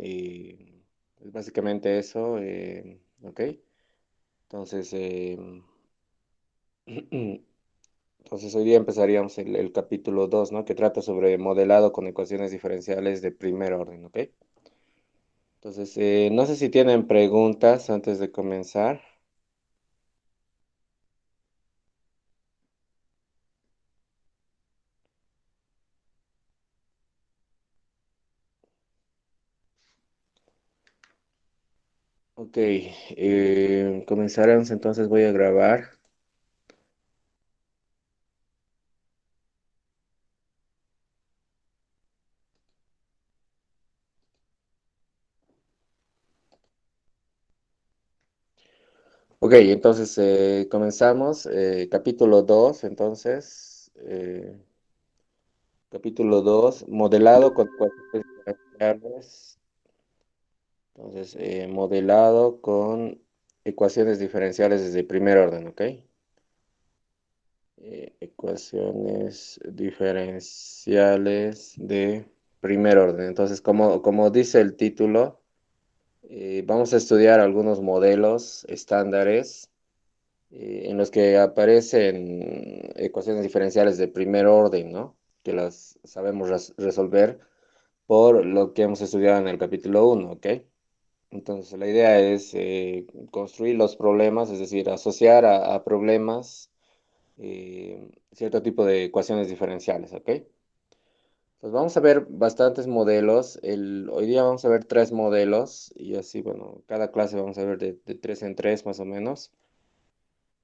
Es básicamente eso, ¿ok? Entonces, entonces hoy día empezaríamos el capítulo 2, ¿no? Que trata sobre modelado con ecuaciones diferenciales de primer orden, ¿ok? Entonces, no sé si tienen preguntas antes de comenzar. Ok, comenzaremos entonces, voy a grabar. Ok, entonces comenzamos. Capítulo 2, entonces. Capítulo 2, modelado con ecuaciones diferenciales. Entonces, modelado con ecuaciones diferenciales desde primer orden, ¿ok? Ecuaciones diferenciales de primer orden. Entonces, como dice el título, vamos a estudiar algunos modelos estándares en los que aparecen ecuaciones diferenciales de primer orden, ¿no? Que las sabemos resolver por lo que hemos estudiado en el capítulo uno, ¿ok? Entonces, la idea es construir los problemas, es decir, asociar a problemas cierto tipo de ecuaciones diferenciales, ¿ok? Pues vamos a ver bastantes modelos. Hoy día vamos a ver tres modelos y así, bueno, cada clase vamos a ver de tres en tres más o menos.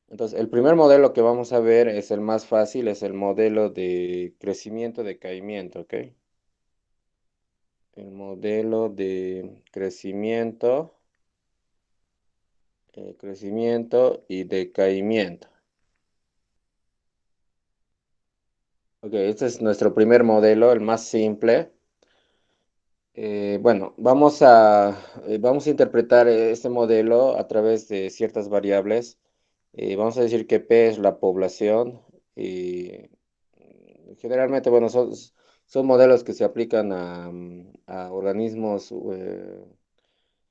Entonces, el primer modelo que vamos a ver es el más fácil, es el modelo de crecimiento-decaimiento, ¿ok? El modelo de crecimiento y decaimiento. Ok, este es nuestro primer modelo, el más simple. Bueno, vamos a interpretar este modelo a través de ciertas variables. Vamos a decir que P es la población y generalmente, bueno, son modelos que se aplican a organismos,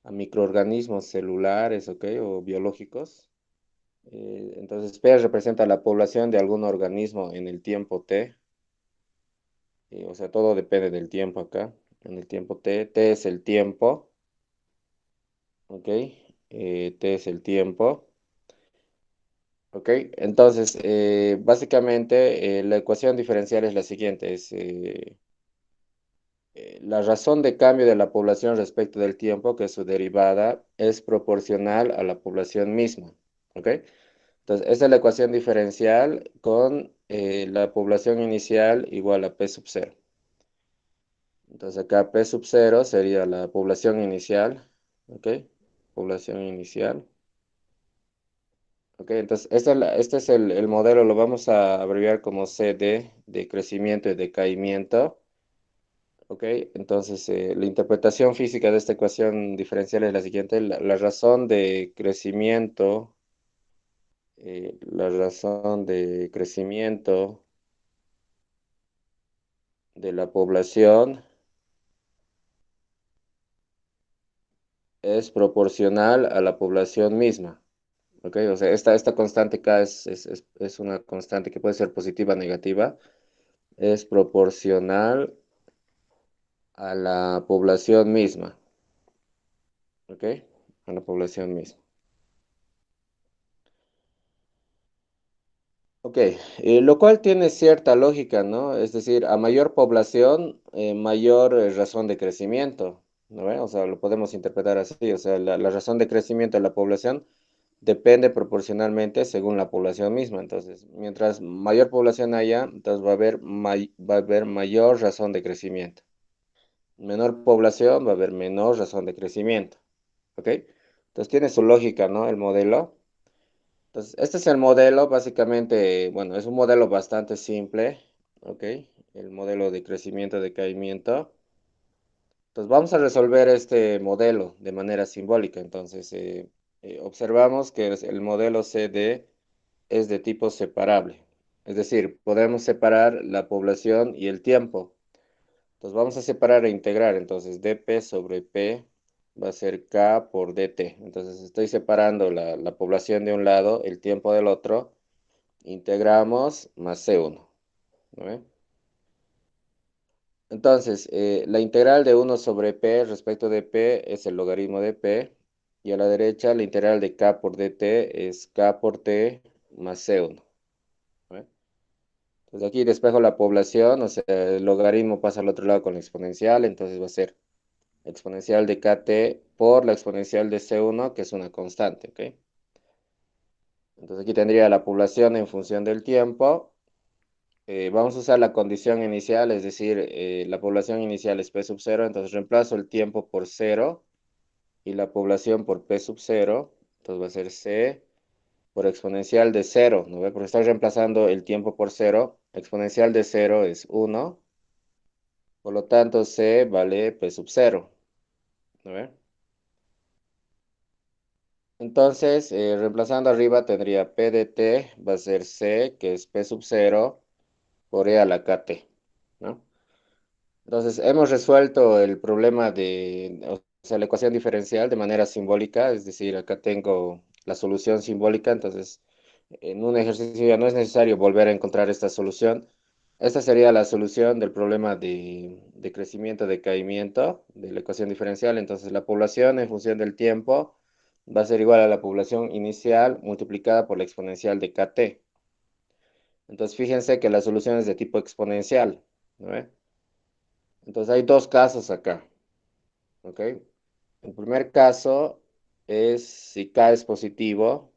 a microorganismos celulares, ¿ok? O biológicos. Entonces, P representa la población de algún organismo en el tiempo T. O sea, todo depende del tiempo acá. En el tiempo T, T es el tiempo, ¿ok? T es el tiempo, ¿ok? Entonces, básicamente, la ecuación diferencial es la siguiente, es la razón de cambio de la población respecto del tiempo, que su derivada es proporcional a la población misma, ¿ok? Entonces, esta es la ecuación diferencial con la población inicial igual a P sub cero. Entonces acá P sub cero sería la población inicial, ¿ok? Población inicial, ¿ok? Entonces este es el modelo, lo vamos a abreviar como CD de crecimiento y decaimiento, ¿ok? Entonces la interpretación física de esta ecuación diferencial es la siguiente, la razón de crecimiento, la razón de crecimiento de la población es proporcional a la población misma. ¿Ok? O sea, esta constante K es una constante que puede ser positiva o negativa. Es proporcional a la población misma. ¿Ok? A la población misma. Ok, lo cual tiene cierta lógica, ¿no? Es decir, a mayor población, mayor razón de crecimiento, ¿no ve? O sea, lo podemos interpretar así. O sea, la razón de crecimiento de la población depende proporcionalmente según la población misma. Entonces, mientras mayor población haya, entonces va a haber mayor razón de crecimiento. Menor población va a haber menor razón de crecimiento. ¿Ok? Entonces tiene su lógica, ¿no? El modelo. Entonces, este es el modelo, básicamente, bueno, es un modelo bastante simple. ¿Ok? El modelo de crecimiento-decaimiento. Entonces, vamos a resolver este modelo de manera simbólica. Entonces, observamos que el modelo CD es de tipo separable. Es decir, podemos separar la población y el tiempo. Entonces vamos a separar e integrar. Entonces dp sobre p va a ser k por dt. Entonces estoy separando la población de un lado, el tiempo del otro. Integramos más C1. ¿No ve? Entonces, la integral de uno sobre p respecto de p es el logaritmo de p. Y a la derecha, la integral de k por dt es k por t más C1. ¿No ve? Entonces aquí despejo la población, o sea, el logaritmo pasa al otro lado con la exponencial, entonces va a ser exponencial de kt por la exponencial de C1, que es una constante, ¿ok? Entonces aquí tendría la población en función del tiempo. Vamos a usar la condición inicial, es decir, la población inicial es P sub 0, entonces reemplazo el tiempo por 0 y la población por P sub 0, entonces va a ser C por exponencial de 0, ¿no ve? Porque estoy reemplazando el tiempo por 0, exponencial de 0 es 1, por lo tanto C vale P sub 0, ¿no ve? Entonces, reemplazando arriba tendría P de T, va a ser C, que es P sub 0, por E a la KT, ¿no? Entonces, hemos resuelto el problema o sea, la ecuación diferencial de manera simbólica, es decir, acá tengo la solución simbólica, entonces en un ejercicio ya no es necesario volver a encontrar esta solución. Esta sería la solución del problema de crecimiento-decaimiento de la ecuación diferencial. Entonces, la población en función del tiempo va a ser igual a la población inicial multiplicada por la exponencial de kt. Entonces, fíjense que la solución es de tipo exponencial, ¿no ve? Entonces, hay dos casos acá. ¿Ok? El primer caso es si K es positivo,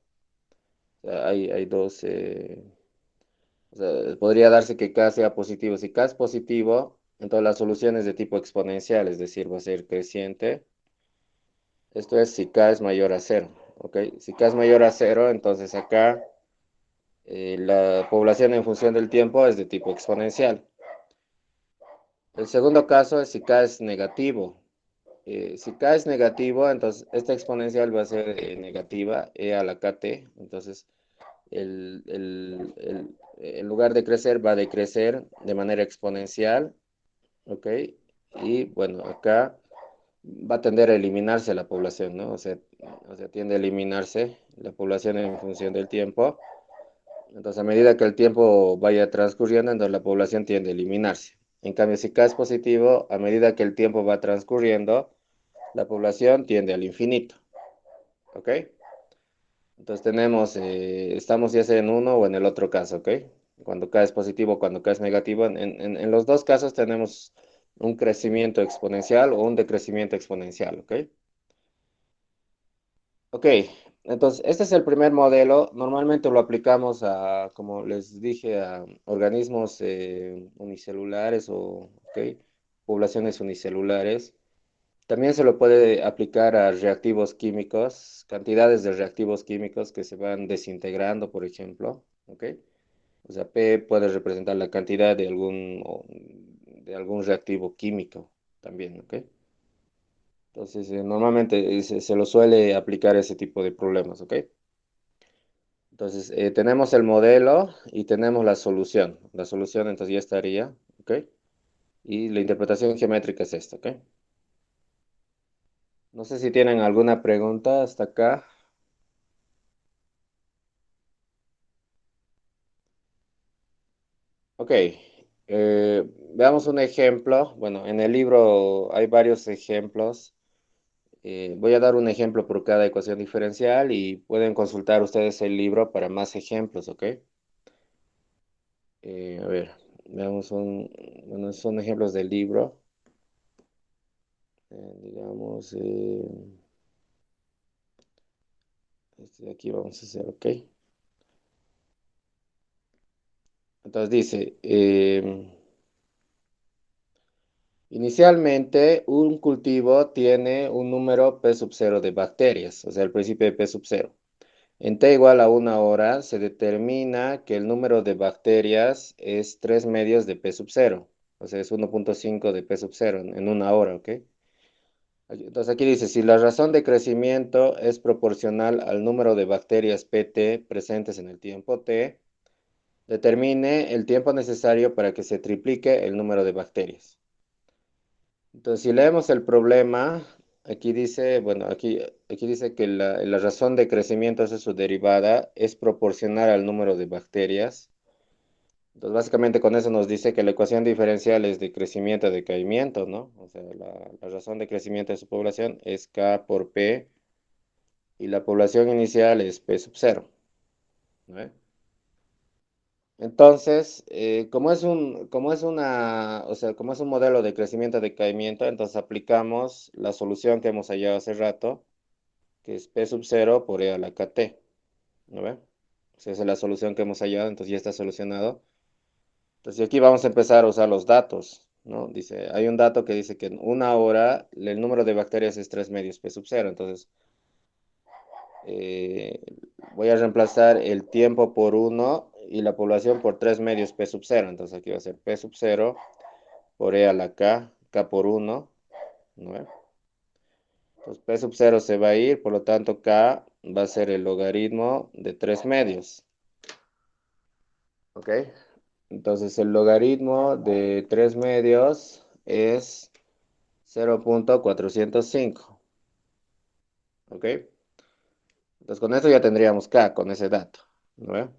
o sea, hay dos, o sea, podría darse que K sea positivo. Si K es positivo, entonces la solución es de tipo exponencial, es decir, va a ser creciente. Esto es si K es mayor a cero, ¿ok? Si K es mayor a cero, entonces acá la población en función del tiempo es de tipo exponencial. El segundo caso es si K es negativo. Si K es negativo, entonces esta exponencial va a ser negativa, e a la kt. Entonces, en lugar de crecer, va a decrecer de manera exponencial, ¿ok? Y bueno, acá va a tender a eliminarse la población, ¿no? O sea, tiende a eliminarse la población en función del tiempo. Entonces, a medida que el tiempo vaya transcurriendo, entonces la población tiende a eliminarse. En cambio, si K es positivo, a medida que el tiempo va transcurriendo, la población tiende al infinito, ¿ok? Entonces estamos ya sea en uno o en el otro caso, ¿ok? Cuando K es positivo, cuando K es negativo, en los dos casos tenemos un crecimiento exponencial o un decrecimiento exponencial, ¿ok? Ok, entonces este es el primer modelo. Normalmente lo aplicamos a, como les dije, a organismos unicelulares o, ¿ok? Poblaciones unicelulares. También se lo puede aplicar a reactivos químicos, cantidades de reactivos químicos que se van desintegrando, por ejemplo, ¿ok? O sea, P puede representar la cantidad de algún reactivo químico también, ¿ok? Entonces, normalmente se lo suele aplicar a ese tipo de problemas, ¿ok? Entonces, tenemos el modelo y tenemos la solución. La solución entonces ya estaría, ¿ok? Y la interpretación geométrica es esta, ¿ok? No sé si tienen alguna pregunta hasta acá. Ok, veamos un ejemplo. Bueno, en el libro hay varios ejemplos. Voy a dar un ejemplo por cada ecuación diferencial y pueden consultar ustedes el libro para más ejemplos, ¿ok? A ver, bueno, son ejemplos del libro. Digamos, este de aquí vamos a hacer, ¿ok? Entonces dice, inicialmente un cultivo tiene un número P sub 0 de bacterias, o sea, el principio de P sub 0. En t igual a 1 hora se determina que el número de bacterias es 3 medios de P sub 0. O sea, es 1,5 de P sub 0 en 1 hora, ¿ok? Entonces aquí dice, si la razón de crecimiento es proporcional al número de bacterias Pt presentes en el tiempo t, determine el tiempo necesario para que se triplique el número de bacterias. Entonces, si leemos el problema, aquí dice, bueno, aquí dice que la razón de crecimiento de su derivada es proporcional al número de bacterias. Entonces, básicamente con eso nos dice que la ecuación diferencial es de crecimiento-decaimiento, ¿no? O sea, la razón de crecimiento de su población es K por P y la población inicial es P sub cero, ¿no? Entonces, o sea, como es un modelo de crecimiento-decaimiento, entonces aplicamos la solución que hemos hallado hace rato, que es P sub cero por E a la KT, ¿no ve? O sea, esa es la solución que hemos hallado, entonces ya está solucionado. Entonces aquí vamos a empezar a usar los datos, ¿no? Dice, hay un dato que dice que en una hora el número de bacterias es 3 medios P sub cero, entonces eh, voy a reemplazar el tiempo por uno y la población por 3 medios P sub cero, entonces aquí va a ser P sub cero por E a la K, K por uno, ¿no ve? Entonces P sub cero se va a ir, por lo tanto K va a ser el logaritmo de 3 medios, ¿ok? Entonces el logaritmo de 3 medios es 0.405, ¿ok? Entonces con esto ya tendríamos K, con ese dato, ¿no ve?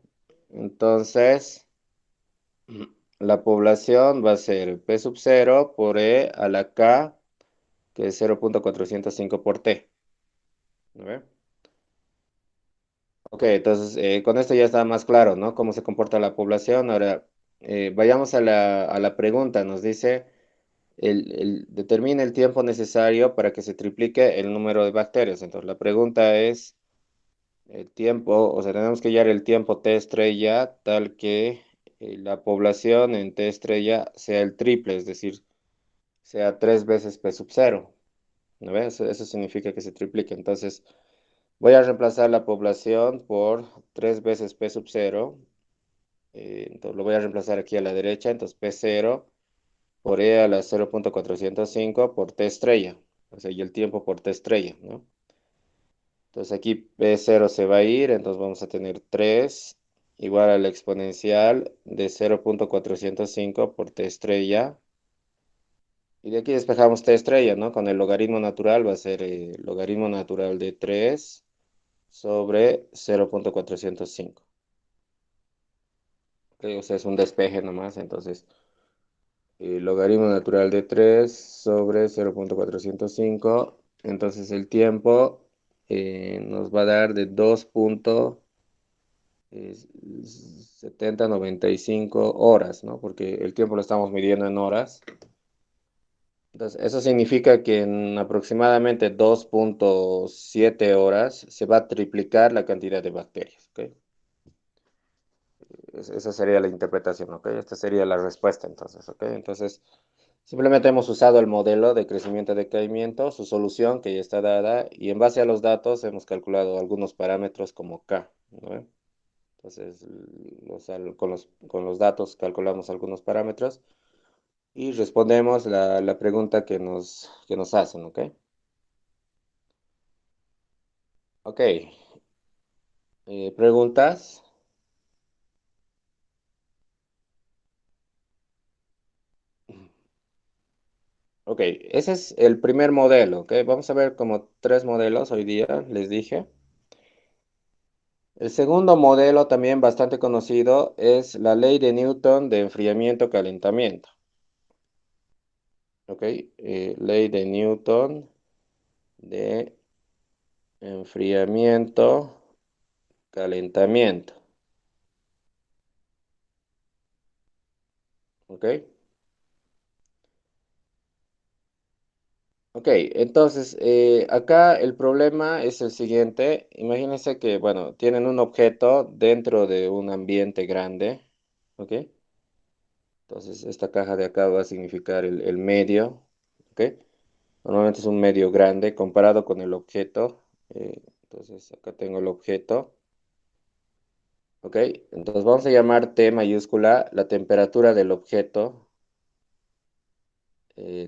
Entonces la población va a ser P sub cero por E a la K, que es 0.405 por T, ¿no ve? Ok, entonces con esto ya está más claro, ¿no? Cómo se comporta la población. Ahora, vayamos a la pregunta. Nos dice, determina el tiempo necesario para que se triplique el número de bacterias. Entonces, la pregunta es el tiempo, o sea, tenemos que hallar el tiempo T estrella tal que la población en T estrella sea el triple, es decir, sea 3 veces P sub cero. ¿No ves? Eso significa que se triplique. Entonces, voy a reemplazar la población por 3 veces P sub cero. Entonces lo voy a reemplazar aquí a la derecha. Entonces P cero por E a la 0.405 por T estrella. O sea, y el tiempo por T estrella, ¿no? Entonces aquí P cero se va a ir. Entonces vamos a tener 3 igual a la exponencial de 0.405 por T estrella. Y de aquí despejamos T estrella, ¿no? Con el logaritmo natural va a ser logaritmo natural de 3 sobre 0.405. ¿Ok? O sea, es un despeje nomás, entonces logaritmo natural de 3 sobre 0.405. Entonces el tiempo nos va a dar de 2.7095 horas, ¿no? Porque el tiempo lo estamos midiendo en horas. Entonces, eso significa que en aproximadamente 2.7 horas se va a triplicar la cantidad de bacterias, ¿ok? Esa sería la interpretación, ¿ok? Esta sería la respuesta, entonces, ¿ok? Entonces, simplemente hemos usado el modelo de crecimiento-decaimiento, su solución que ya está dada, y en base a los datos hemos calculado algunos parámetros como K, ¿no? Entonces, con los datos calculamos algunos parámetros y respondemos la pregunta que nos hacen, ¿ok? Ok, ¿preguntas? Ok, ese es el primer modelo, ¿ok? Vamos a ver como 3 modelos hoy día, les dije. El segundo modelo, también bastante conocido, es la ley de Newton de enfriamiento-calentamiento. ¿Ok? Ley de Newton de enfriamiento-calentamiento. ¿Ok? Ok, entonces acá el problema es el siguiente. Imagínense que, bueno, tienen un objeto dentro de un ambiente grande. ¿Ok? Entonces, esta caja de acá va a significar el medio, ¿ok? Normalmente es un medio grande comparado con el objeto. Entonces, acá tengo el objeto, ¿ok? Entonces, vamos a llamar T mayúscula la temperatura del objeto,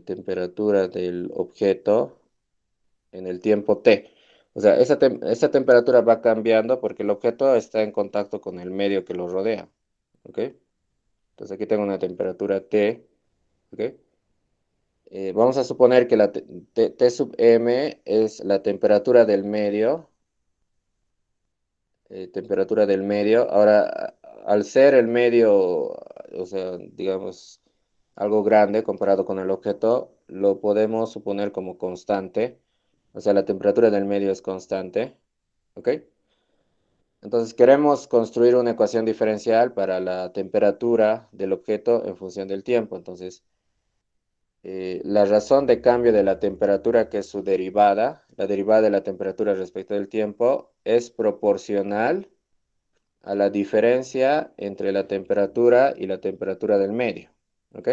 temperatura del objeto en el tiempo T. O sea, esa temperatura va cambiando porque el objeto está en contacto con el medio que lo rodea, ¿ok? Entonces, aquí tengo una temperatura T, ¿ok? Vamos a suponer que la T sub m es la temperatura del medio, temperatura del medio. Ahora, al ser el medio, o sea, digamos, algo grande comparado con el objeto, lo podemos suponer como constante. O sea, la temperatura del medio es constante. ¿Ok? Entonces, queremos construir una ecuación diferencial para la temperatura del objeto en función del tiempo. Entonces, la razón de cambio de la temperatura, que es su derivada, la derivada de la temperatura respecto del tiempo, es proporcional a la diferencia entre la temperatura y la temperatura del medio. ¿Ok?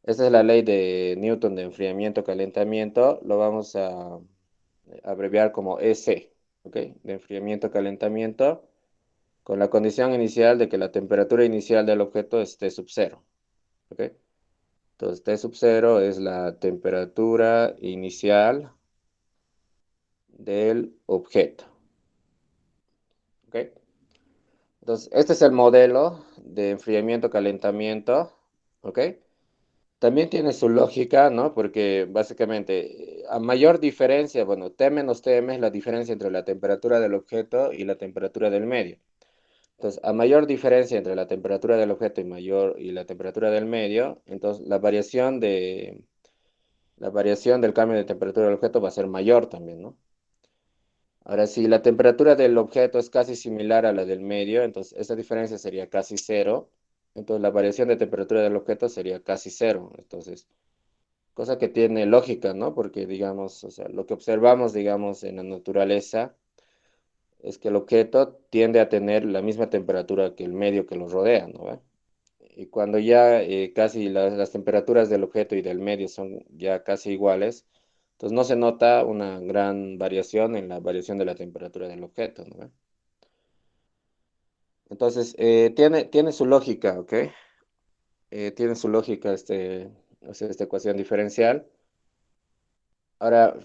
Esta es la ley de Newton de enfriamiento-calentamiento. Lo vamos a abreviar como EC. ¿Ok? De enfriamiento-calentamiento, con la condición inicial de que la temperatura inicial del objeto esté sub cero. ¿Ok? Entonces, T sub cero es la temperatura inicial del objeto. ¿Ok? Entonces, este es el modelo de enfriamiento-calentamiento. ¿Ok? También tiene su lógica, ¿no? Porque básicamente, a mayor diferencia, bueno, T menos Tm es la diferencia entre la temperatura del objeto y la temperatura del medio. Entonces, a mayor diferencia entre la temperatura del objeto y la temperatura del medio, entonces la variación del cambio de temperatura del objeto va a ser mayor también, ¿no? Ahora, si la temperatura del objeto es casi similar a la del medio, entonces esa diferencia sería casi cero. Entonces, la variación de temperatura del objeto sería casi cero. Entonces, cosa que tiene lógica, ¿no? Porque, digamos, o sea, lo que observamos, digamos, en la naturaleza es que el objeto tiende a tener la misma temperatura que el medio que lo rodea, ¿no? ¿Ve? Y cuando ya casi las temperaturas del objeto y del medio son ya casi iguales, entonces no se nota una gran variación en la variación de la temperatura del objeto, ¿no? Entonces, tiene su lógica, ¿ok? Tiene su lógica o sea, esta ecuación diferencial. Ahora,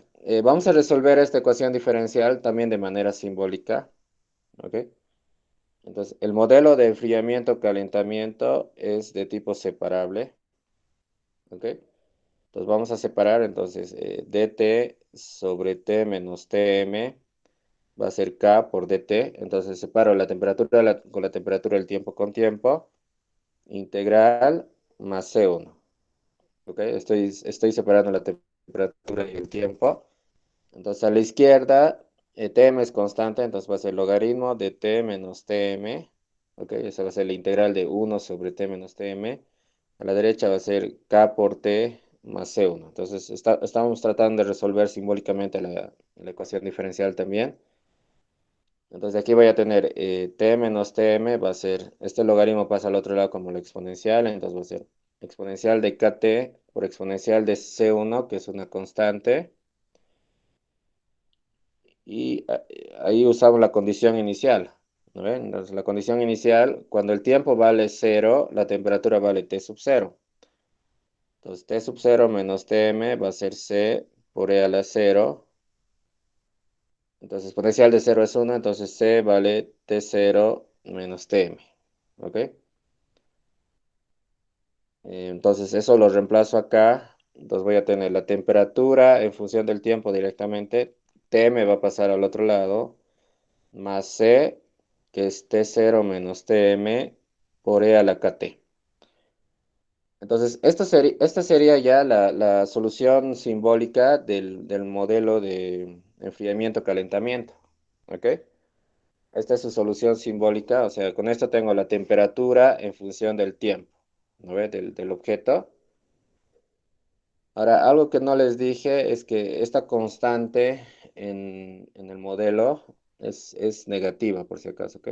vamos a resolver esta ecuación diferencial también de manera simbólica, ¿ok? Entonces, el modelo de enfriamiento-calentamiento es de tipo separable, ¿ok? Entonces vamos a separar, entonces dt sobre t menos tm va a ser k por dt. Entonces separo la temperatura con la temperatura del tiempo con tiempo, integral más C1. ¿Ok? Estoy separando la temperatura y el tiempo. Entonces a la izquierda, tm es constante, entonces va a ser logaritmo de t menos tm. ¿Ok? Esa va a ser la integral de 1 sobre t menos tm. A la derecha va a ser k por t más C1. Entonces estamos tratando de resolver simbólicamente la ecuación diferencial también. Entonces aquí voy a tener t menos tm, va a ser, este logaritmo pasa al otro lado como la exponencial, entonces va a ser exponencial de kt por exponencial de C1, que es una constante. Y ahí usamos la condición inicial. ¿No ven? Entonces la condición inicial, cuando el tiempo vale 0, la temperatura vale T sub 0. Entonces, T sub 0 menos Tm va a ser C por E a la 0. Entonces, exponencial de 0 es 1, entonces C vale T0 menos Tm. ¿Ok? Entonces, eso lo reemplazo acá. Entonces, voy a tener la temperatura en función del tiempo directamente. Tm va a pasar al otro lado. Más C, que es T0 menos Tm por E a la KT. Entonces, esta sería ya la solución simbólica del modelo de enfriamiento-calentamiento. ¿Ok? Esta es su solución simbólica, o sea, con esto tengo la temperatura en función del tiempo, ¿no ve? Del objeto. Ahora, algo que no les dije es que esta constante en el modelo es negativa, por si acaso, ¿ok?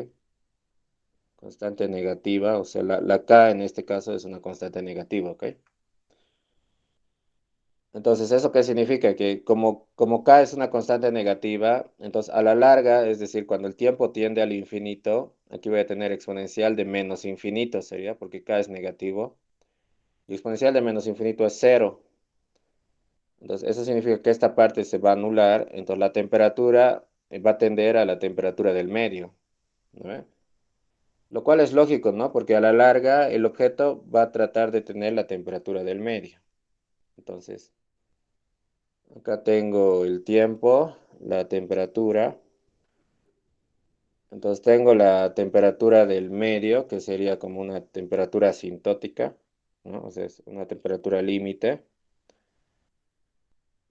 Constante negativa, o sea, la K en este caso es una constante negativa, ¿ok? Entonces, ¿eso qué significa? Que como K es una constante negativa, entonces a la larga, es decir, cuando el tiempo tiende al infinito, aquí voy a tener exponencial de menos infinito, sería, porque K es negativo, y exponencial de menos infinito es cero. Entonces, eso significa que esta parte se va a anular, entonces la temperatura va a tender a la temperatura del medio, ¿no ve? Lo cual es lógico, ¿no? Porque a la larga el objeto va a tratar de tener la temperatura del medio. Entonces, acá tengo el tiempo, la temperatura. Entonces tengo la temperatura del medio, que sería como una temperatura asintótica, ¿no? O sea, es una temperatura límite.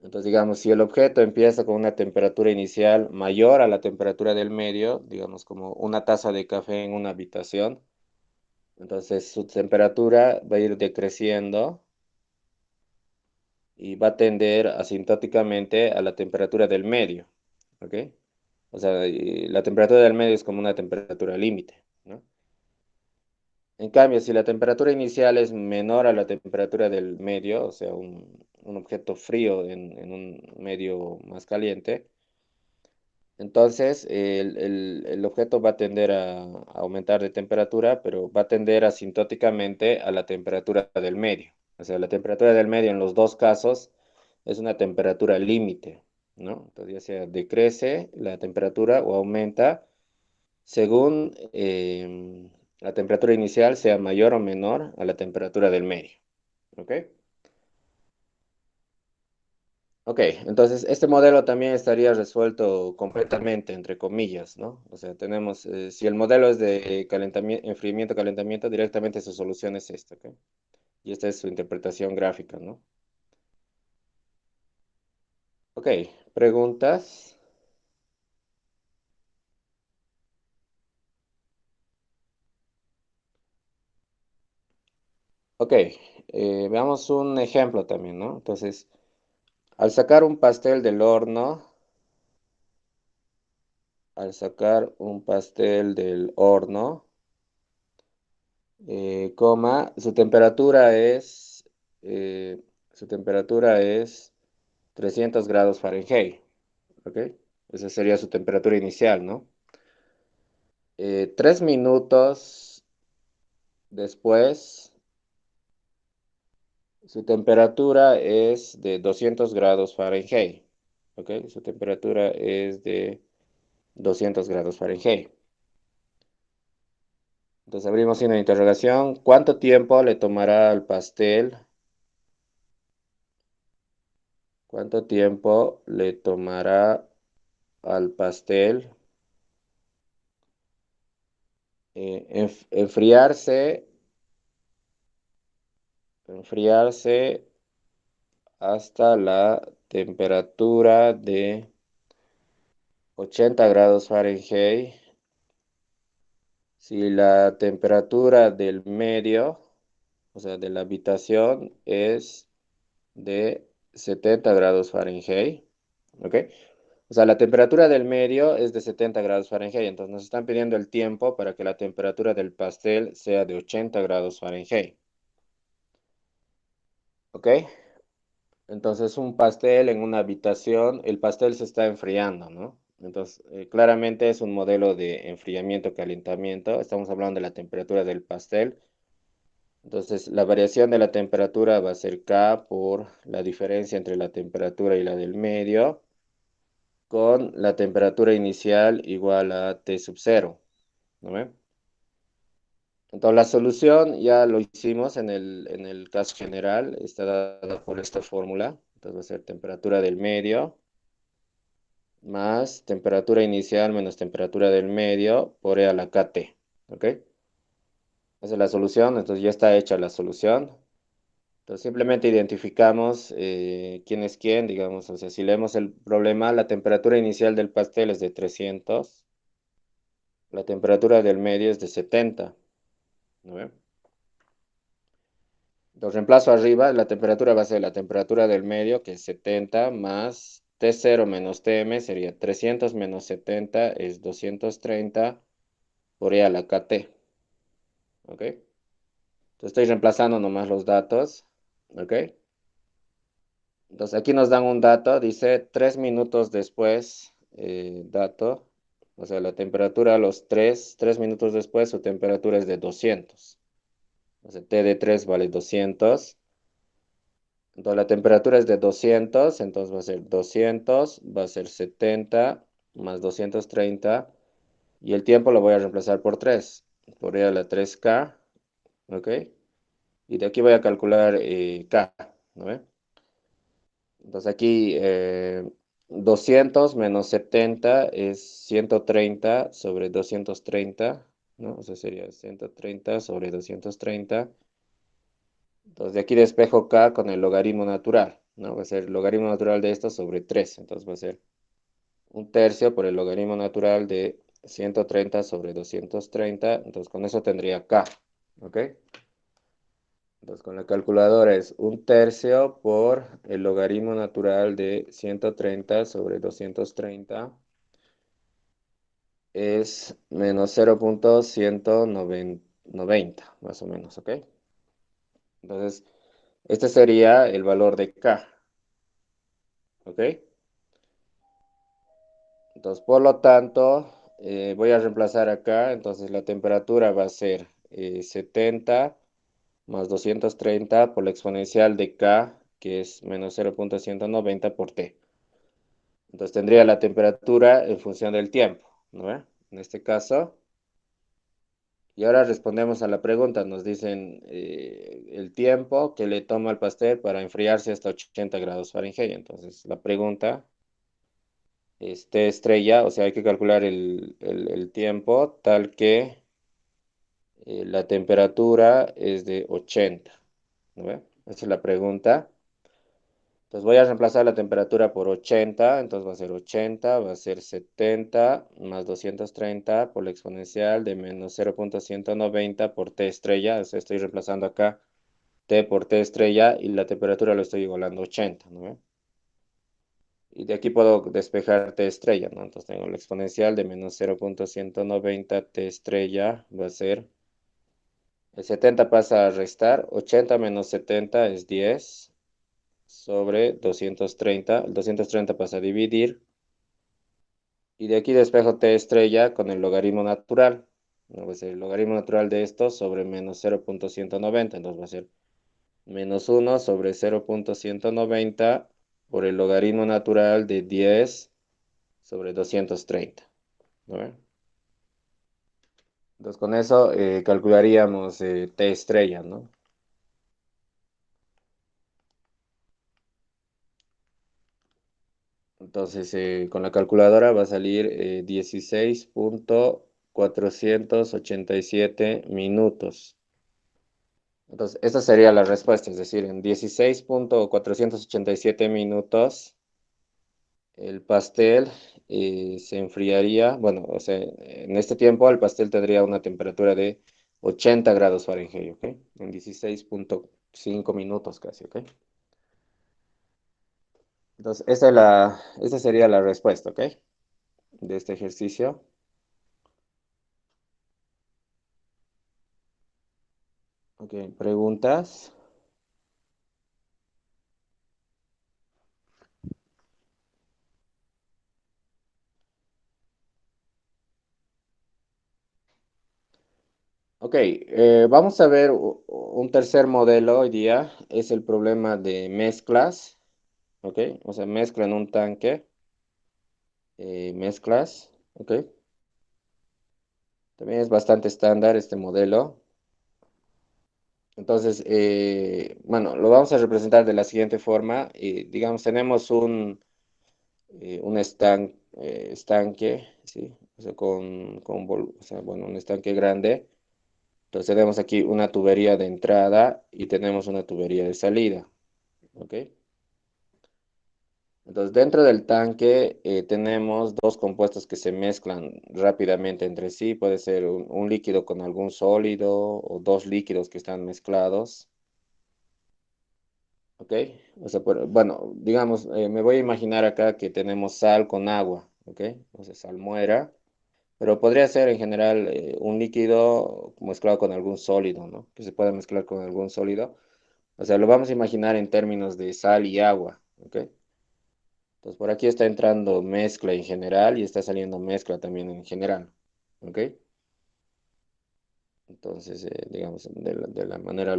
Entonces, digamos, si el objeto empieza con una temperatura inicial mayor a la temperatura del medio, digamos como una taza de café en una habitación, entonces su temperatura va a ir decreciendo y va a tender asintóticamente a la temperatura del medio, ¿ok? O sea, y la temperatura del medio es como una temperatura límite, ¿no? En cambio, si la temperatura inicial es menor a la temperatura del medio, o sea, un objeto frío en un medio más caliente, entonces el objeto va a tender a aumentar de temperatura, pero va a tender asintóticamente a la temperatura del medio. O sea, la temperatura del medio en los dos casos es una temperatura límite, ¿no? Entonces ya sea decrece la temperatura o aumenta según la temperatura inicial sea mayor o menor a la temperatura del medio. ¿Ok? Ok, entonces este modelo también estaría resuelto completamente, entre comillas, ¿no? O sea, tenemos, si el modelo es de calentamiento, enfriamiento, calentamiento, directamente su solución es esta, ¿ok? Y esta es su interpretación gráfica, ¿no? Ok, preguntas. Ok, veamos un ejemplo también, ¿no? Entonces, al sacar un pastel del horno, al sacar un pastel del horno, coma, eh, su temperatura es 300 grados Fahrenheit, ¿ok? Esa sería su temperatura inicial, ¿no? 3 minutos después, su temperatura es de 200 grados Fahrenheit, ¿ok? Su temperatura es de 200 grados Fahrenheit. Entonces abrimos una interrogación. ¿Cuánto tiempo le tomará al pastel? ¿Cuánto tiempo le tomará al pastel enfriarse, enfriarse hasta la temperatura de 80 grados Fahrenheit? Si la temperatura del medio, o sea, de la habitación, es de 70 grados Fahrenheit, ¿ok? O sea, la temperatura del medio es de 70 grados Fahrenheit, entonces nos están pidiendo el tiempo para que la temperatura del pastel sea de 80 grados Fahrenheit, ¿ok? Entonces, un pastel en una habitación, el pastel se está enfriando, ¿no? Entonces, claramente es un modelo de enfriamiento-calentamiento. Estamos hablando de la temperatura del pastel. Entonces, la variación de la temperatura va a ser K por la diferencia entre la temperatura y la del medio, con la temperatura inicial igual a T sub 0, ¿no ve? Entonces, la solución ya lo hicimos en el caso general, está dada por esta fórmula. Entonces, va a ser temperatura del medio más temperatura inicial menos temperatura del medio por E a la KT. ¿Ok? Esa es la solución, entonces ya está hecha la solución. Entonces simplemente identificamos quién es quién, digamos, o sea, si leemos el problema, la temperatura inicial del pastel es de 300, la temperatura del medio es de 70. ¿No ve? Entonces reemplazo arriba, la temperatura va a ser la temperatura del medio, que es 70, más T0 menos Tm sería 300 menos 70 es 230 por E a la KT. ¿Ok? Entonces estoy reemplazando nomás los datos. ¿Ok? Entonces aquí nos dan un dato, dice 3 minutos después, dato, o sea, la temperatura a los 3 minutos después, su temperatura es de 200. O sea, T de 3 vale 200. Entonces la temperatura es de 200, entonces va a ser 200, va a ser 70 más 230. Y el tiempo lo voy a reemplazar por 3. Por E a la 3K, ¿ok? Y de aquí voy a calcular K, ¿no ve? Entonces aquí 200 menos 70 es 130 sobre 230, ¿no? O sea, sería 130 sobre 230. Entonces de aquí despejo k con el logaritmo natural, ¿no? Va a ser el logaritmo natural de esto sobre 3. Entonces va a ser un tercio por el logaritmo natural de 130 sobre 230. Entonces con eso tendría k, ¿ok? Entonces con la calculadora es un tercio por el logaritmo natural de 130 sobre 230 es menos 0,190 más o menos, ¿ok? Entonces, este sería el valor de K, ¿ok? Entonces, por lo tanto, voy a reemplazar acá, entonces la temperatura va a ser 70 más 230 por la exponencial de K, que es menos 0,190 por T. Entonces tendría la temperatura en función del tiempo, ¿no ve? En este caso. Y ahora respondemos a la pregunta. Nos dicen el tiempo que le toma al pastel para enfriarse hasta 80 grados Fahrenheit. Entonces la pregunta es T estrella, o sea, hay que calcular el tiempo tal que la temperatura es de 80, ¿no ve? Esa es la pregunta. Entonces voy a reemplazar la temperatura por 80, entonces va a ser 80, va a ser 70 más 230 por la exponencial de menos 0,190 por T estrella, o sea, estoy reemplazando acá T por T estrella y la temperatura lo estoy igualando a 80, ¿no ve? Y de aquí puedo despejar T estrella, ¿no? Entonces tengo la exponencial de menos 0,190 T estrella, va a ser, el 70 pasa a restar, 80 menos 70 es 10, sobre 230. El 230 pasa a dividir. Y de aquí despejo t estrella con el logaritmo natural. ¿No? Va a ser el logaritmo natural de esto sobre menos 0,190. Entonces va a ser menos 1 sobre 0,190 por el logaritmo natural de 10 sobre 230. ¿No ve? Entonces con eso calcularíamos t estrella, ¿no? Entonces, con la calculadora va a salir 16,487 minutos. Entonces, esta sería la respuesta, es decir, en 16,487 minutos el pastel se enfriaría, bueno, o sea, en este tiempo el pastel tendría una temperatura de 80 grados Fahrenheit, ¿ok? En 16,5 minutos casi, ¿ok? Entonces, esta sería la respuesta, ¿ok? De este ejercicio. Ok, preguntas. Ok, vamos a ver un tercer modelo hoy día. Es el problema de mezclas. Ok, o sea, mezcla en un tanque. Mezclas. Ok, también es bastante estándar este modelo. Entonces, bueno, lo vamos a representar de la siguiente forma. Digamos, tenemos un estanque, ¿sí? O sea, o sea, bueno, un estanque grande. Entonces tenemos aquí una tubería de entrada y tenemos una tubería de salida, ¿ok? Entonces dentro del tanque tenemos dos compuestos que se mezclan rápidamente entre sí. Puede ser un líquido con algún sólido o dos líquidos que están mezclados, ¿ok? O sea, bueno, digamos, me voy a imaginar acá que tenemos sal con agua, ¿ok? O sea, salmuera. Pero podría ser en general un líquido mezclado con algún sólido, ¿no? Que se pueda mezclar con algún sólido. O sea, lo vamos a imaginar en términos de sal y agua, ¿ok? Entonces por aquí está entrando mezcla en general y está saliendo mezcla también en general, ¿ok? Entonces, digamos, de la manera,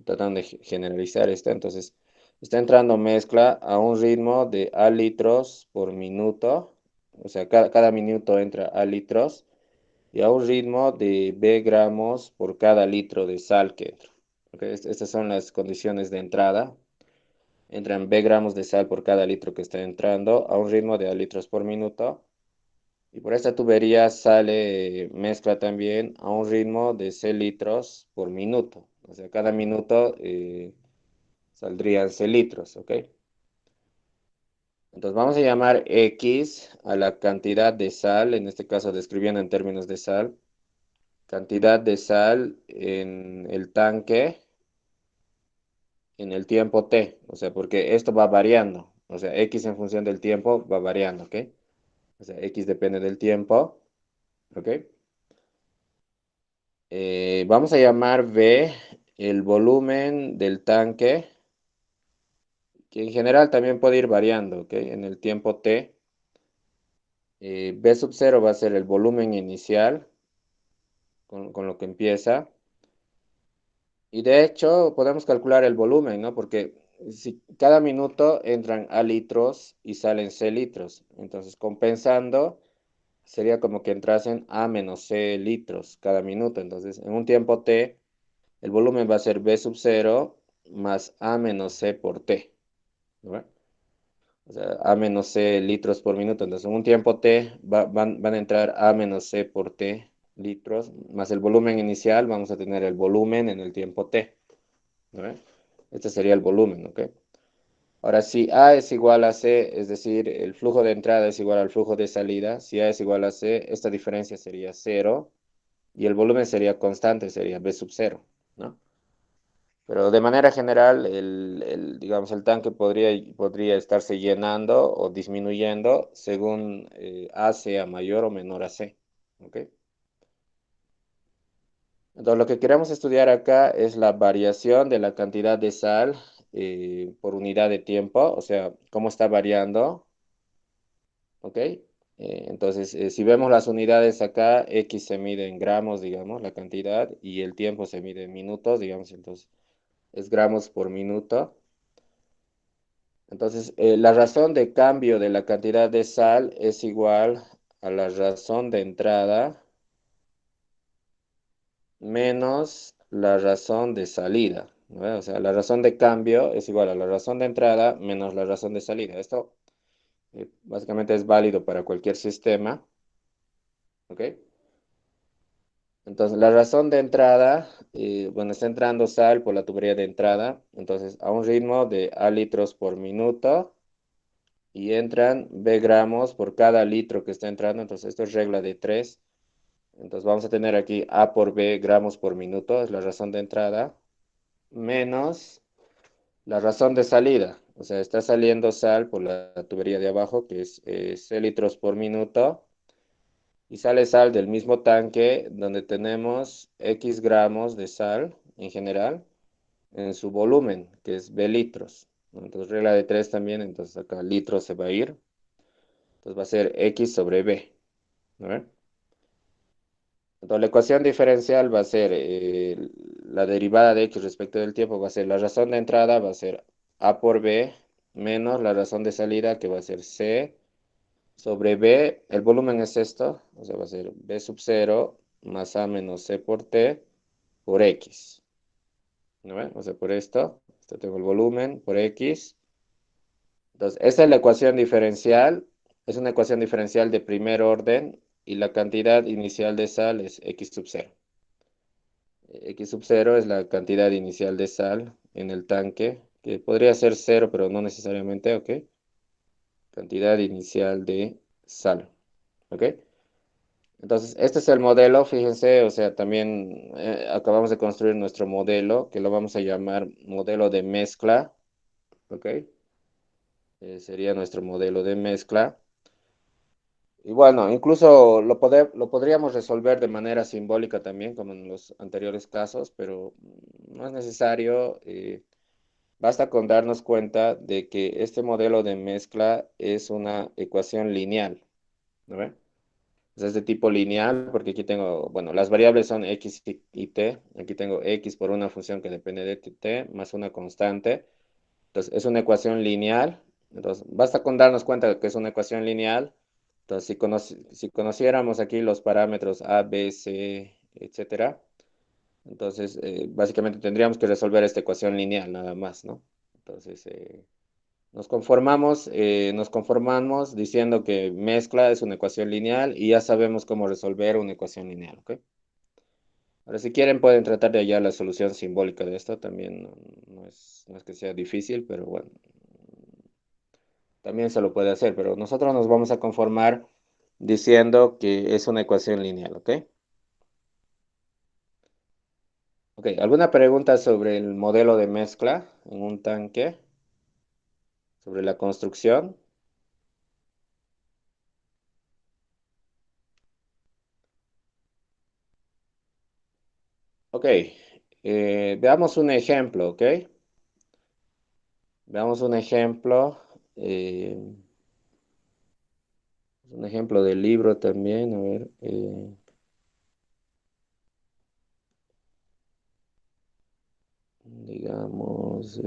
tratando de generalizar esto, entonces está entrando mezcla a un ritmo de A litros por minuto, o sea, cada minuto entra A litros y a un ritmo de B gramos por cada litro de sal que entra. ¿Ok? Estas son las condiciones de entrada. entran B gramos de sal por cada litro que está entrando a un ritmo de a litros por minuto. Y por esta tubería sale mezcla también a un ritmo de C litros por minuto. O sea, cada minuto saldrían C litros, ¿ok? Entonces vamos a llamar X a la cantidad de sal, en este caso describiendo en términos de sal, cantidad de sal en el tanque en el tiempo T. O sea, porque esto va variando. O sea, X en función del tiempo va variando, ¿ok? O sea, X depende del tiempo, ¿ok? Vamos a llamar V el volumen del tanque, que en general también puede ir variando, ¿ok? En el tiempo T. V sub 0 va a ser el volumen inicial con lo que empieza. Y de hecho podemos calcular el volumen, ¿no? Porque si cada minuto entran A litros y salen C litros. Entonces compensando sería como que entrasen A menos C litros cada minuto. Entonces en un tiempo T el volumen va a ser V sub 0 más A menos C por T, ¿no? O sea, A menos C litros por minuto. Entonces, en un tiempo T van a entrar A menos C por T litros, más el volumen inicial, vamos a tener el volumen en el tiempo T, ¿no? Este sería el volumen, ¿ok? Ahora, si A es igual a C, es decir, el flujo de entrada es igual al flujo de salida, si A es igual a C, esta diferencia sería cero y el volumen sería constante, sería V sub 0, ¿no? Pero de manera general, digamos, el tanque podría estarse llenando o disminuyendo según A sea mayor o menor a C. ¿Ok? Entonces, lo que queremos estudiar acá es la variación de la cantidad de sal por unidad de tiempo, o sea, cómo está variando. ¿Ok? Entonces, si vemos las unidades acá, X se mide en gramos, digamos, la cantidad, y el tiempo se mide en minutos, digamos, entonces es gramos por minuto. Entonces, la razón de cambio de la cantidad de sal es igual a la razón de entrada menos la razón de salida, ¿no? O sea, la razón de cambio es igual a la razón de entrada menos la razón de salida. Esto básicamente es válido para cualquier sistema, ¿ok? Entonces, la razón de entrada, bueno, está entrando sal por la tubería de entrada, entonces a un ritmo de A litros por minuto. Y entran B gramos por cada litro que está entrando. Entonces, esto es regla de 3. Entonces, vamos a tener aquí A por B gramos por minuto, es la razón de entrada, menos la razón de salida. O sea, está saliendo sal por la tubería de abajo, que es C litros por minuto, y sale sal del mismo tanque donde tenemos X gramos de sal en general en su volumen, que es B litros, ¿no? Entonces, regla de 3 también, entonces acá litros se va a ir. Entonces va a ser X sobre B, ¿no? Entonces la ecuación diferencial va a ser la derivada de X respecto del tiempo, va a ser la razón de entrada, va a ser A por B, menos la razón de salida, que va a ser C sobre B. El volumen es esto, o sea, va a ser B sub 0 más A menos C por T por X, ¿no? O sea, por esto tengo el volumen por X. Entonces, esta es la ecuación diferencial, es una ecuación diferencial de primer orden y la cantidad inicial de sal es X sub 0. X sub 0 es la cantidad inicial de sal en el tanque, que podría ser cero, pero no necesariamente, ¿ok? Cantidad inicial de sal, ¿ok? Entonces, este es el modelo, fíjense, o sea, también acabamos de construir nuestro modelo, que lo vamos a llamar modelo de mezcla, ¿ok? Sería nuestro modelo de mezcla. Y bueno, incluso lo podríamos resolver de manera simbólica también, como en los anteriores casos, pero no es necesario. Basta con darnos cuenta de que este modelo de mezcla es una ecuación lineal, ¿no ve? Es de tipo lineal porque aquí tengo, bueno, las variables son x y t. Aquí tengo x por una función que depende de t más una constante. Entonces, es una ecuación lineal. Entonces, basta con darnos cuenta de que es una ecuación lineal. Entonces, si conociéramos aquí los parámetros a, b, c, etcétera, entonces básicamente tendríamos que resolver esta ecuación lineal nada más, ¿no? Entonces, Nos conformamos diciendo que mezcla es una ecuación lineal y ya sabemos cómo resolver una ecuación lineal, ¿ok? Ahora, si quieren, pueden tratar de hallar la solución simbólica de esto. También no es que sea difícil, pero bueno, también se lo puede hacer. Pero nosotros nos vamos a conformar diciendo que es una ecuación lineal, ¿ok? Ok, ¿alguna pregunta sobre el modelo de mezcla en un tanque? ¿Sobre la construcción? Ok, veamos un ejemplo, ¿ok? Veamos eh, un ejemplo del libro también, a ver. Digamos,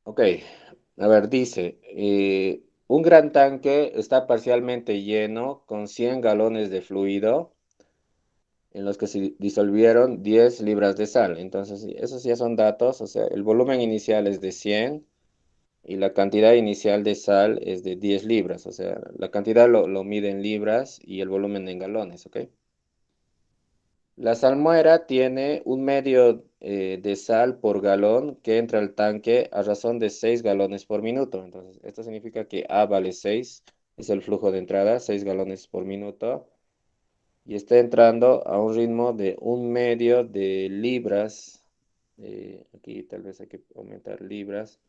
ok, a ver, dice, un gran tanque está parcialmente lleno con 100 galones de fluido en los que se disolvieron 10 libras de sal. Entonces, esos ya son datos, o sea, el volumen inicial es de 100 y la cantidad inicial de sal es de 10 libras, o sea, la cantidad lo mide en libras y el volumen en galones, ¿ok? La salmuera tiene un medio de sal por galón que entra al tanque a razón de 6 galones por minuto. Entonces, esto significa que A vale 6, es el flujo de entrada, 6 galones por minuto, y está entrando a un ritmo de un medio de libras, aquí tal vez hay que aumentar libras,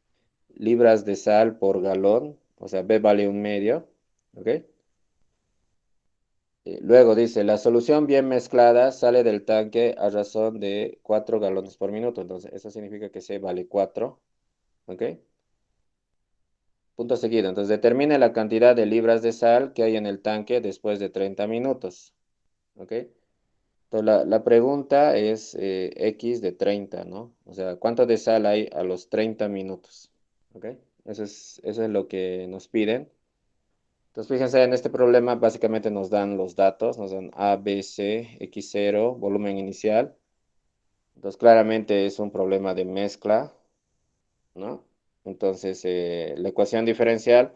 libras de sal por galón, o sea, B vale un medio, ¿ok? Luego dice, la solución bien mezclada sale del tanque a razón de 4 galones por minuto. Entonces, eso significa que C vale 4. ¿Ok? Punto seguido. Entonces, determine la cantidad de libras de sal que hay en el tanque después de 30 minutos. ¿Ok? Entonces, la pregunta es X de 30, ¿no? O sea, ¿cuánto de sal hay a los 30 minutos? ¿Ok? Eso es lo que nos piden. Entonces, fíjense, en este problema básicamente nos dan los datos, nos dan A, B, C, X0, volumen inicial. Entonces, claramente es un problema de mezcla, ¿no? Entonces, la ecuación diferencial,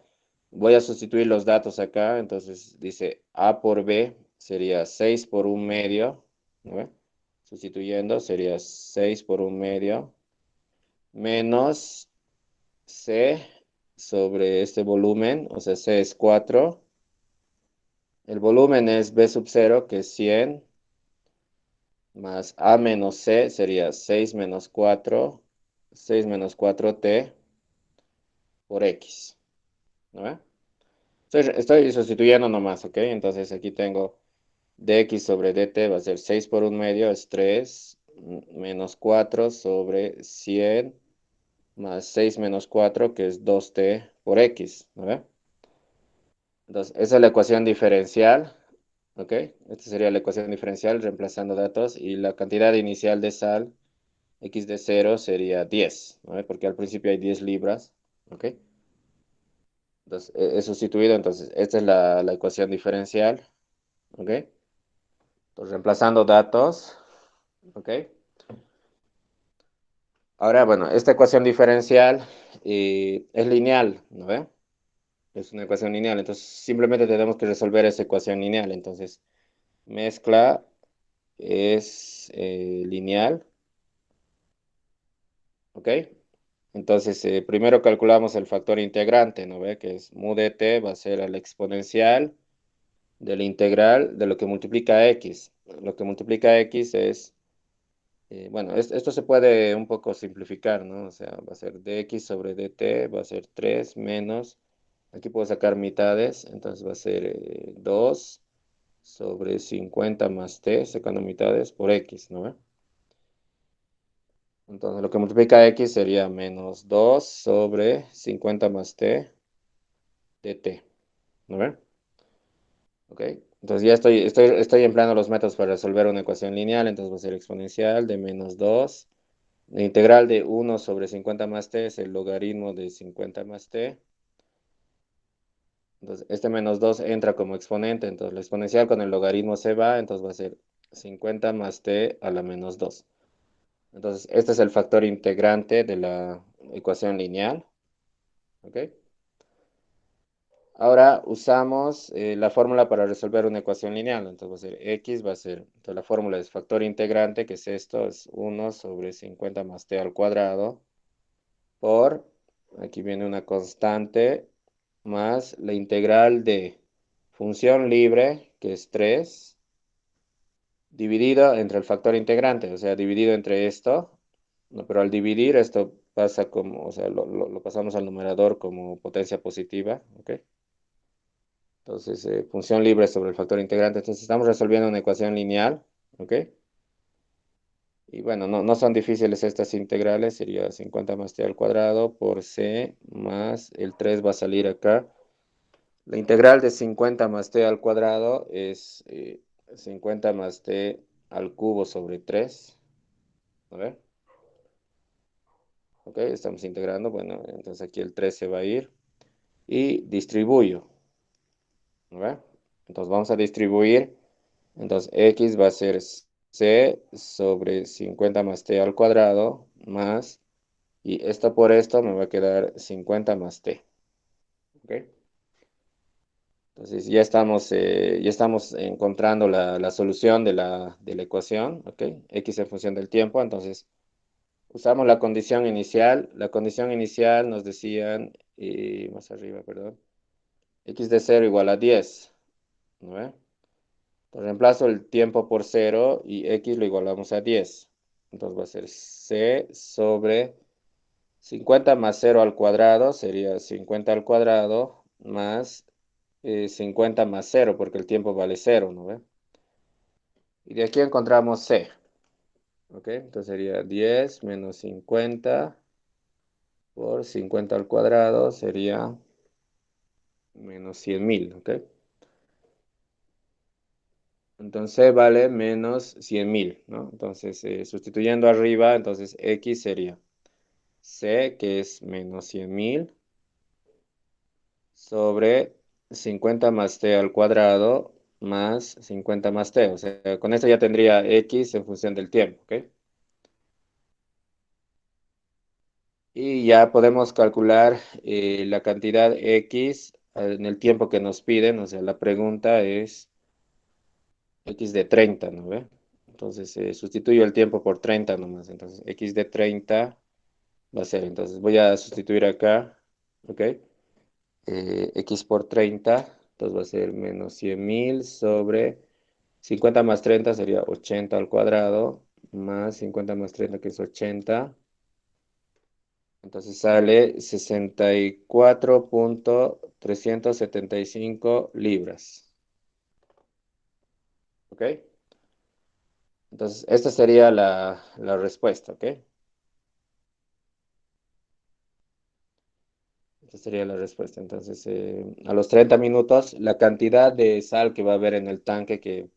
voy a sustituir los datos acá. Entonces, dice A por B sería 6 por un medio, ¿no? Sustituyendo, sería 6 por un medio, menos C sobre este volumen, o sea, C es 4. El volumen es B sub 0, que es 100, más A menos C sería 6 menos 4, 6 menos 4T por X, ¿no ve? Estoy sustituyendo nomás, ¿ok? Entonces aquí tengo dx sobre dt va a ser 6 por un medio, es 3, menos 4 sobre 100, más 6 menos 4, que es 2t por x, ¿no ve? Entonces, esa es la ecuación diferencial, ¿ok? Esta sería la ecuación diferencial reemplazando datos y la cantidad inicial de sal, x de 0 sería 10, ¿no ve? Porque al principio hay 10 libras, ¿ok? Entonces, he sustituido, entonces, esta es la ecuación diferencial, ¿ok? Entonces, reemplazando datos, ¿ok? Ahora, bueno, esta ecuación diferencial es lineal, ¿no ve? Es una ecuación lineal, entonces simplemente tenemos que resolver esa ecuación lineal. Entonces, mezcla es lineal, ¿ok? Entonces, primero calculamos el factor integrante, ¿no ve? Que es mu de t va a ser a la exponencial de la integral de lo que multiplica x. Lo que multiplica x es, bueno, esto se puede un poco simplificar, ¿no? O sea, va a ser dx sobre dt, va a ser 3 menos, aquí puedo sacar mitades, entonces va a ser 2 sobre 50 más t, sacando mitades, por x, ¿no ve? Entonces, lo que multiplica x sería menos 2 sobre 50 más t de t, ¿no ve? ¿Ok? Entonces ya estoy empleando los métodos para resolver una ecuación lineal, entonces va a ser exponencial de -2. La integral de 1/50 más t es el logaritmo de 50 más t. Entonces este -2 entra como exponente, entonces la exponencial con el logaritmo se va, entonces va a ser 50 más t a la -2. Entonces este es el factor integrante de la ecuación lineal. ¿Ok? Ahora usamos la fórmula para resolver una ecuación lineal. Entonces va a ser x, va a ser, entonces la fórmula es factor integrante, que es esto, es 1/50 más t al cuadrado, por, aquí viene una constante, más la integral de función libre, que es 3, dividido entre el factor integrante, o sea, dividido entre esto, no, pero al dividir esto pasa como, o sea, lo pasamos al numerador como potencia positiva, ¿ok? Entonces, función libre sobre el factor integrante. Entonces, estamos resolviendo una ecuación lineal, ¿ok? Y bueno, no son difíciles estas integrales. Sería 50 más t al cuadrado por c más el 3 va a salir acá. La integral de 50 más t al cuadrado es 50 más t al cubo sobre 3. A ver, ¿ok? Estamos integrando. Bueno, entonces aquí el 3 se va a ir. Y distribuyo. A ver, entonces vamos a distribuir. Entonces, x va a ser c sobre 50 más t al cuadrado más, y esto por esto me va a quedar 50 más t. ¿Ok? Entonces, ya estamos encontrando la solución de la ecuación. ¿Ok? X en función del tiempo. Entonces, usamos la condición inicial. La condición inicial nos decían, más arriba, perdón, x de 0 igual a 10. ¿No ve? Reemplazo el tiempo por 0 y x lo igualamos a 10. Entonces va a ser c sobre 50 más 0 al cuadrado, sería 50 al cuadrado, más 50 más 0, porque el tiempo vale 0, ¿no ve? Y de aquí encontramos c. ¿Ok? Entonces sería 10 menos 50 por 50 al cuadrado, sería menos 100.000, ¿ok? Entonces C vale menos 100.000, ¿no? Entonces, sustituyendo arriba, entonces x sería c, que es menos 100.000, sobre 50 más t al cuadrado, más 50 más t. O sea, con esto ya tendría x en función del tiempo, ¿ok? Y ya podemos calcular la cantidad x en el tiempo que nos piden. O sea, la pregunta es x de 30, ¿no ve? Entonces, sustituyo el tiempo por 30 nomás. Entonces, x de 30 va a ser. Entonces, voy a sustituir acá, ¿ok? X por 30, entonces va a ser menos 100.000 sobre 50 más 30 sería 80 al cuadrado, más 50 más 30 que es 80. Entonces sale 64.375 libras. ¿Ok? Entonces, esta sería la respuesta, ¿ok? Esta sería la respuesta. Entonces, a los 30 minutos, la cantidad de sal que va a haber en el tanque que...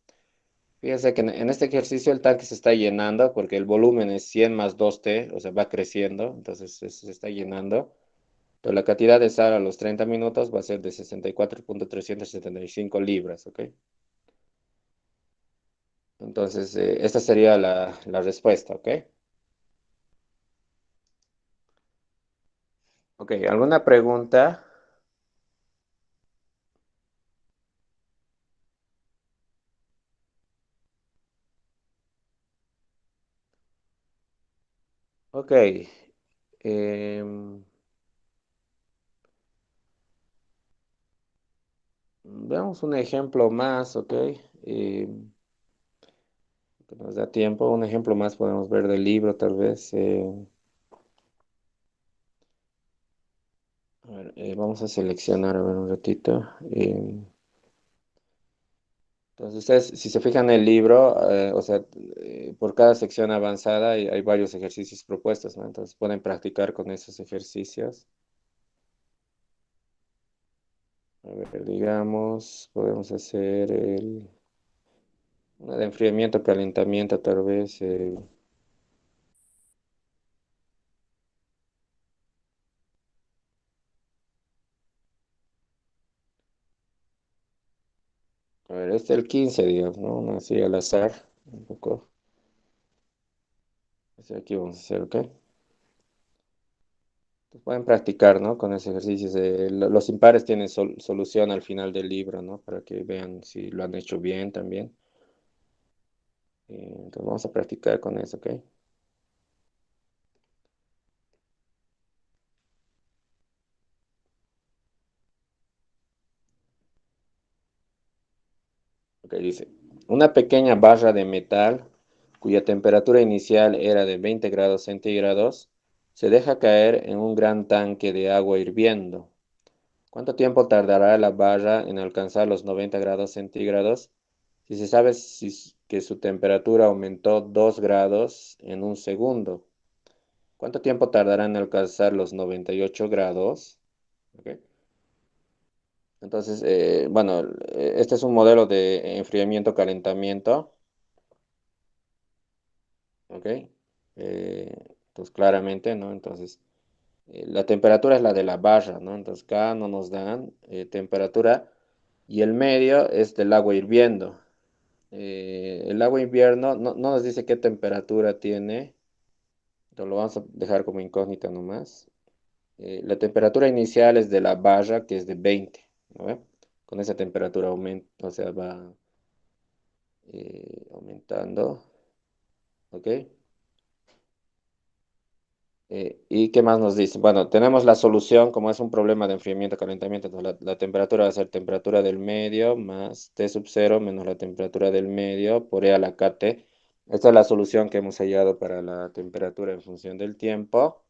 Fíjense que en este ejercicio el tanque se está llenando porque el volumen es 100 más 2t, o sea, va creciendo, entonces se está llenando. Pero la cantidad de sal a los 30 minutos va a ser de 64.375 libras, ¿ok? Entonces, esta sería la respuesta, ¿ok? Ok, ¿alguna pregunta? Ok, em, veamos un ejemplo más, ¿ok? Que nos da tiempo, un ejemplo más podemos ver del libro, tal vez. A ver, vamos a seleccionar, a ver un ratito. Entonces, ustedes, si se fijan en el libro, o sea, por cada sección avanzada hay varios ejercicios propuestos, ¿no? Entonces pueden practicar con esos ejercicios. A ver, digamos, podemos hacer una de enfriamiento, calentamiento, tal vez. A ver, este es el 15, digamos, ¿no? Uno así al azar, un poco. Así aquí vamos a hacer, ¿ok? Pues pueden practicar, ¿no? Con ese ejercicio. Los impares tienen solución al final del libro, ¿no? Para que vean si lo han hecho bien también. Entonces vamos a practicar con eso, ¿ok? Ok, dice, una pequeña barra de metal cuya temperatura inicial era de 20 grados centígrados se deja caer en un gran tanque de agua hirviendo. ¿Cuánto tiempo tardará la barra en alcanzar los 90 grados centígrados si se sabe que su temperatura aumentó 2 grados en un segundo? ¿Cuánto tiempo tardará en alcanzar los 98 grados? Ok. Entonces, bueno, este es un modelo de enfriamiento-calentamiento. ¿Ok? Entonces, claramente, ¿no? Entonces, la temperatura es la de la barra, ¿no? Entonces, acá no nos dan temperatura y el medio es del agua hirviendo. El agua invierno no nos dice qué temperatura tiene, entonces lo vamos a dejar como incógnita nomás. La temperatura inicial es de la barra, que es de 20, ¿no ve? Con esa temperatura aumenta, o sea, va aumentando, ¿ok? ¿Y qué más nos dice? Bueno, tenemos la solución, como es un problema de enfriamiento, calentamiento, entonces la temperatura va a ser temperatura del medio más T sub 0 menos la temperatura del medio por E a la KT. Esta es la solución que hemos hallado para la temperatura en función del tiempo.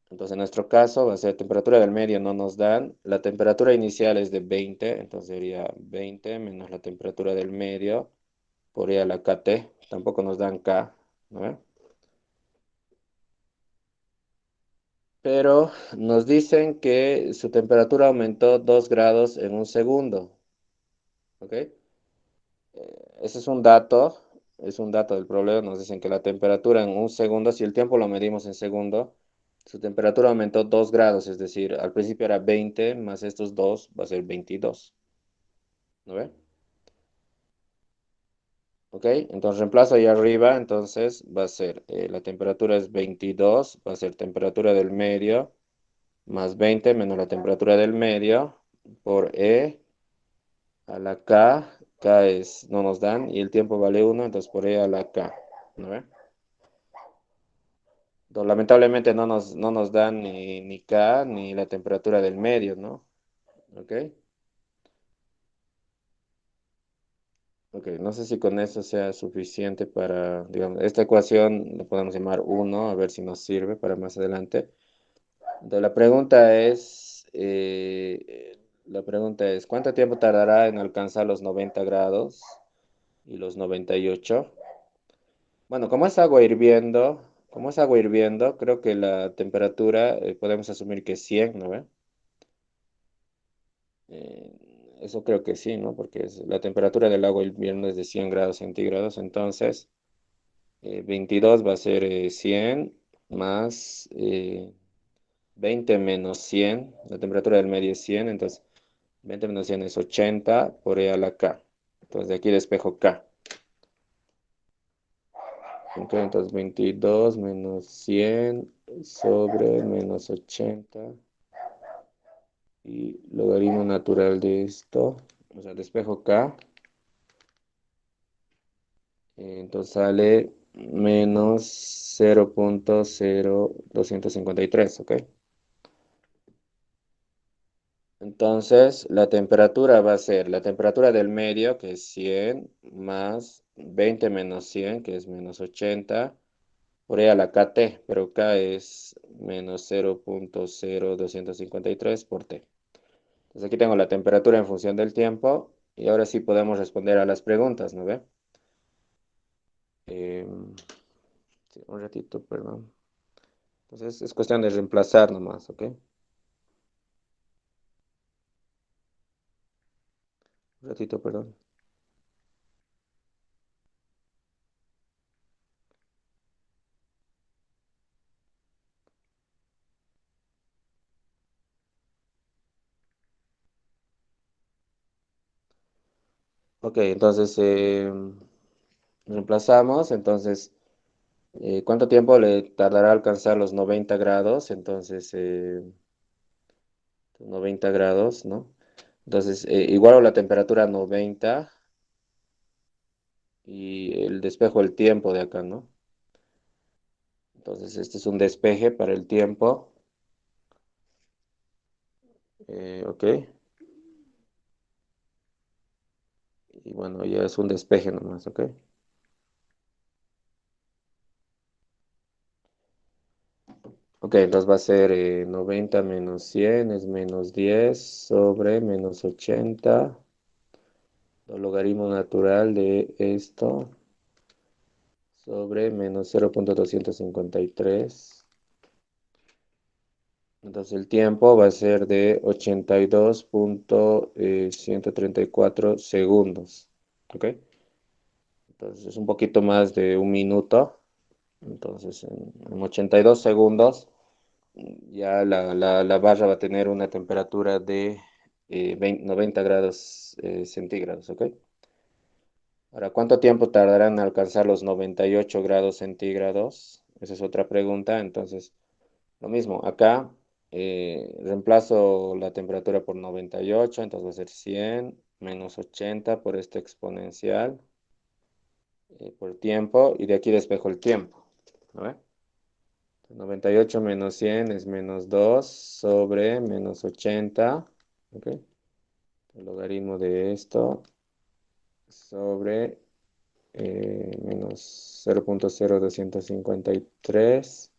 Entonces, en nuestro caso va a ser temperatura del medio, no nos dan. La temperatura inicial es de 20, entonces sería 20 menos la temperatura del medio por E a la KT. Tampoco nos dan K, ¿no? Pero nos dicen que su temperatura aumentó 2 grados en un segundo, ¿ok? Ese es un dato del problema. Nos dicen que la temperatura en un segundo, si el tiempo lo medimos en segundo, su temperatura aumentó 2 grados, es decir, al principio era 20 más estos 2 va a ser 22, ¿no ve? ¿Ok? Entonces reemplazo ahí arriba, entonces va a ser, la temperatura es 22, va a ser temperatura del medio más 20 menos la temperatura del medio por E a la K es, no nos dan, y el tiempo vale 1, entonces por E a la K, ¿no ve? Entonces, lamentablemente no nos dan ni K ni la temperatura del medio, ¿no? ¿Ok? Ok, no sé si con eso sea suficiente para, digamos, esta ecuación la podemos llamar 1, a ver si nos sirve para más adelante. Entonces, la pregunta es, ¿cuánto tiempo tardará en alcanzar los 90 grados y los 98? Bueno, como es agua hirviendo, creo que la temperatura podemos asumir que es 100, ¿no ve? Eh, Eso creo que sí, ¿no? Porque la temperatura del agua hirviendo es de 100 grados centígrados, entonces 22 va a ser 100 más 20 menos 100, la temperatura del medio es 100, entonces 20 menos 100 es 80 por E a la K. Entonces de aquí despejo K. Ok, entonces 22 menos 100 sobre menos 80 y logaritmo natural de esto, o sea, despejo K, entonces sale menos 0,0253, ¿ok? Entonces la temperatura va a ser la temperatura del medio, que es 100, más 20 menos 100, que es menos 80, por ahí a la KT, pero K es menos 0,0253 por T. Entonces aquí tengo la temperatura en función del tiempo y ahora sí podemos responder a las preguntas, ¿no ve? Sí, un ratito, perdón. Entonces es cuestión de reemplazar nomás, ¿ok? Un ratito, perdón. Ok, entonces reemplazamos. Entonces, ¿cuánto tiempo le tardará a alcanzar los 90 grados? Entonces, 90 grados, ¿no? Entonces, igualo la temperatura a 90 y el despejo el tiempo de acá, ¿no? Entonces, este es un despeje para el tiempo. Ok. Y bueno, ya es un despeje nomás, ¿ok? Ok, entonces va a ser 90 menos 100 es menos 10 sobre menos 80. El logaritmo natural de esto sobre menos 0,253. Entonces el tiempo va a ser de 82,134 segundos. ¿Ok? Entonces es un poquito más de un minuto. Entonces en 82 segundos ya la barra va a tener una temperatura de 90 grados centígrados. ¿Ok? Ahora, ¿cuánto tiempo tardarán en alcanzar los 98 grados centígrados? Esa es otra pregunta. Entonces, lo mismo, acá reemplazo la temperatura por 98, entonces va a ser 100 menos 80 por este exponencial por tiempo, y de aquí despejo el tiempo. ¿No ve? 98 menos 100 es menos 2 sobre menos 80. ¿Ok? El logaritmo de esto sobre menos 0,0253.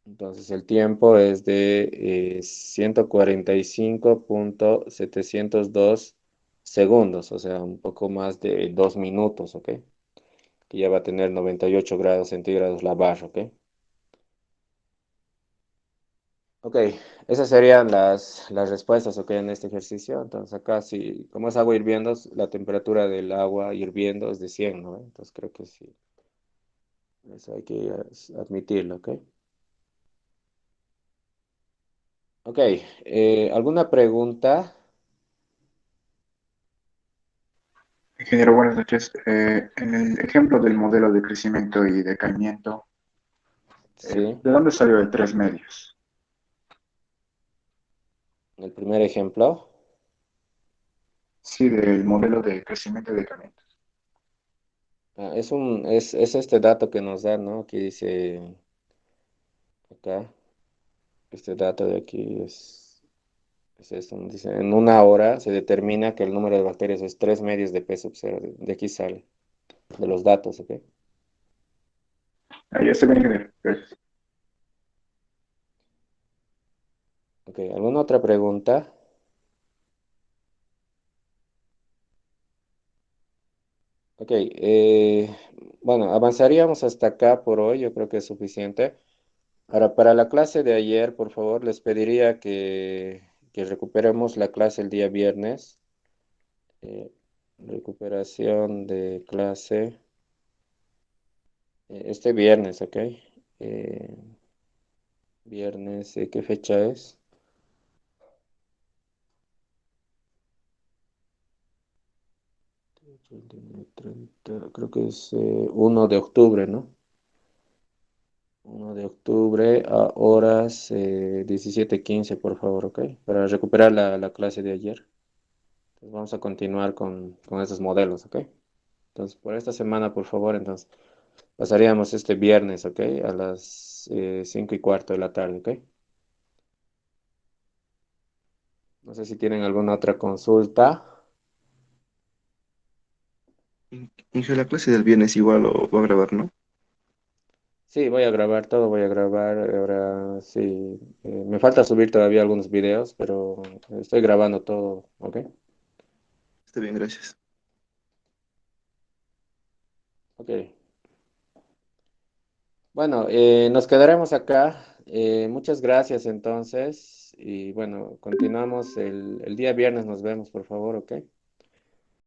Entonces el tiempo es de 145,702 segundos, o sea, un poco más de 2 minutos, ¿ok? Que ya va a tener 98 grados centígrados la barra, ¿ok? Ok, esas serían las respuestas, ¿ok? En este ejercicio. Entonces acá, si, como es agua hirviendo, la temperatura del agua hirviendo es de 100, ¿no? Entonces creo que sí, eso hay que admitirlo, ¿ok? Ok, ¿alguna pregunta? Ingeniero, buenas noches. En el ejemplo del modelo de crecimiento y decaimiento, Sí, ¿de dónde salió el 3 medios? el primer ejemplo. Sí, del modelo de crecimiento y decaimiento. Es este dato que nos da, ¿no? Aquí dice, acá, este dato de aquí es esto, ¿no? Dice, en una hora se determina que el número de bacterias es 3 medios de P sub 0. De aquí sale, de los datos, ¿ok? Ahí está bien, ingeniero. Gracias. Ok, ¿alguna otra pregunta? Ok, bueno, avanzaríamos hasta acá por hoy, yo creo que es suficiente. Ahora, para la clase de ayer, por favor, les pediría que recuperemos la clase el día viernes. eh, Recuperación de clase este viernes, ¿ok? Viernes, ¿qué fecha es? 29, 30, creo que es 1 de octubre, ¿no? 1 de octubre a horas 17:15, por favor, ¿ok? Para recuperar la clase de ayer. Entonces vamos a continuar con estos modelos, ¿ok? Entonces, por esta semana, por favor, entonces pasaríamos este viernes, ¿ok? A las 5:15 de la tarde, ¿ok? No sé si tienen alguna otra consulta. Inge, la clase del viernes igual lo va a grabar, ¿no? Sí, voy a grabar todo, voy a grabar. Ahora sí, me falta subir todavía algunos videos, pero estoy grabando todo, ¿ok? Está bien, gracias. Ok. Bueno, nos quedaremos acá. Muchas gracias entonces. Y bueno, continuamos el día viernes, nos vemos, por favor, ¿ok?